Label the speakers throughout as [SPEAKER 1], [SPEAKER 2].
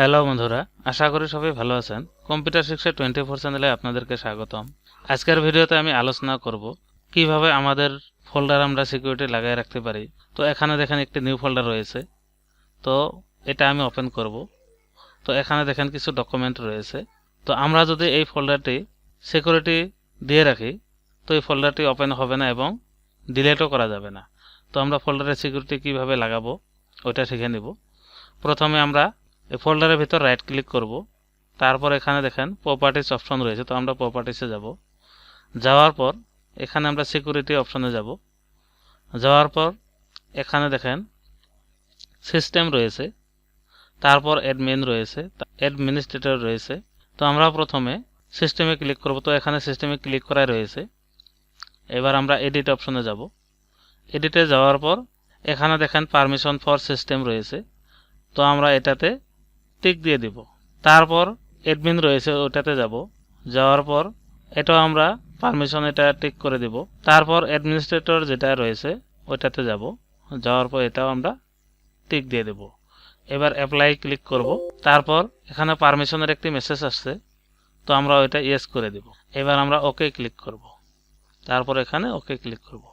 [SPEAKER 1] Hello বন্ধুরা, আশা করি সবাই ভালো আছেন। কম্পিউটার শিক্ষা 24 চ্যানেলে আপনাদেরকে স্বাগতম। আজকের ভিডিওতে আমি আলোচনা করব কিভাবে আমাদের ফোল্ডার আমরা সিকিউরিটি লাগিয়ে রাখতে পারি। তো এখানে দেখেন একটি নিউ ফোল্ডার রয়েছে, তো এটা আমি ওপেন করব। তো এখানে দেখেন কিছু ডকুমেন্ট রয়েছে। তো আমরা যদি এই ফোল্ডারটি সিকিউরিটি দিয়ে রাখি তো এই ফোল্ডারটি ওপেন হবে না এবং ডিলিটও করা যাবে না। তো আমরা ফোল্ডারের সিকিউরিটি কিভাবে লাগাবো ওইটা শিখে নিব। প্রথমে আমরা এই ফোল্ডারের ভিতর রাইট ক্লিক করব, তারপর এখানে দেখেন প্রপার্টিজ অপশন রয়েছে, তো আমরা প্রপার্টিসে যাব। যাওয়ার পর এখানে আমরা সিকিউরিটি অপশনে যাব। যাওয়ার পর এখানে দেখেন সিস্টেম রয়েছে, তারপর অ্যাডমিন রয়েছে, অ্যাডমিনিস্ট্রেটর রয়েছে। তো আমরা প্রথমে সিস্টেমে ক্লিক করব। তো এখানে সিস্টেমে ক্লিক করাই রয়েছে। এবার আমরা এডিট অপশনে যাব। এডিটে যাওয়ার পর এখানে দেখেন পারমিশন ফর সিস্টেম রয়েছে, তো আমরা এটাতে টিক দিয়ে দিব। তারপর অ্যাডমিন রয়েছে ওটাতে যাব। যাওয়ার পর এটাও আমরা পারমিশন এটা টিক করে দিব। তারপর অ্যাডমিনিস্ট্রেটর যেটা রয়েছে ওটাতে যাব। যাওয়ার পর এটাও আমরা টিক দিয়ে দেব। এবার অ্যাপ্লাই ক্লিক করব। তারপর এখানে পারমিশনের একটি মেসেজ আসছে, তো আমরা ওইটা ইয়েস করে দেব। এবার আমরা ওকে ক্লিক করব। তারপর এখানে ওকে ক্লিক করব।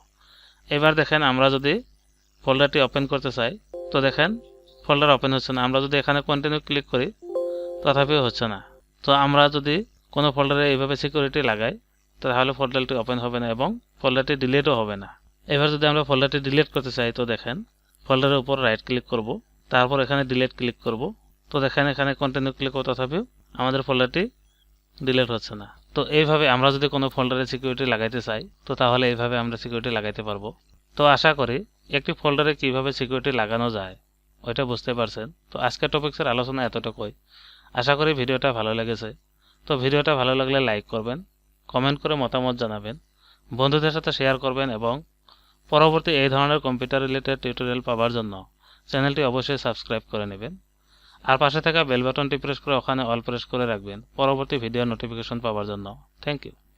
[SPEAKER 1] এবার দেখেন আমরা যদি ফোল্ডারটি ওপেন করতে চাই তো দেখেন ফোল্ডার ওপেন হচ্ছে না। আমরা যদি এখানে কন্টিনিউ ক্লিক করি তথাপিও হচ্ছে না। তো আমরা যদি কোনো ফোল্ডারে এইভাবে সিকিউরিটি লাগাই তাহলে ফোল্ডারটি ওপেন হবে না এবং ফোল্ডারটি ডিলিটও হবে না। এবার যদি আমরা ফোল্ডারটি ডিলিট করতে চাই তো দেখেন ফোল্ডারের উপর রাইট ক্লিক করব, তারপর এখানে ডিলিট ক্লিক করব। তো দেখেন এখানে কন্টিনিউ ক্লিক করব, তথাপিও আমাদের ফোল্ডারটি ডিলিট হচ্ছে না। তো এইভাবে আমরা যদি কোনো ফোল্ডারে সিকিউরিটি লাগাইতে চাই তো তাহলে এইভাবে আমরা সিকিউরিটি লাগাইতে পারবো। তো আশা করি একটি ফোল্ডারে কিভাবে সিকিউরিটি লাগানো যায় ওইটা বুঝতে পারছেন। তো আজকের টপিক্সের আলোচনা এতটুকুই। আশা করি ভিডিওটা ভালো লেগেছে। তো ভিডিওটা ভালো লাগলে লাইক করবেন, কমেন্ট করে মতামত জানাবেন, বন্ধুদের সাথে শেয়ার করবেন এবং পরবর্তী এই ধরনের কম্পিউটার রিলেটেড টিউটোরিয়াল পাওয়ার জন্য চ্যানেলটি অবশ্যই সাবস্ক্রাইব করে নেবেন। আর পাশে থাকা বেল বাটনটি প্রেস করে ওখানে অল প্রেস করে রাখবেন পরবর্তী ভিডিও নোটিফিকেশন পাওয়ার জন্য। Thank you.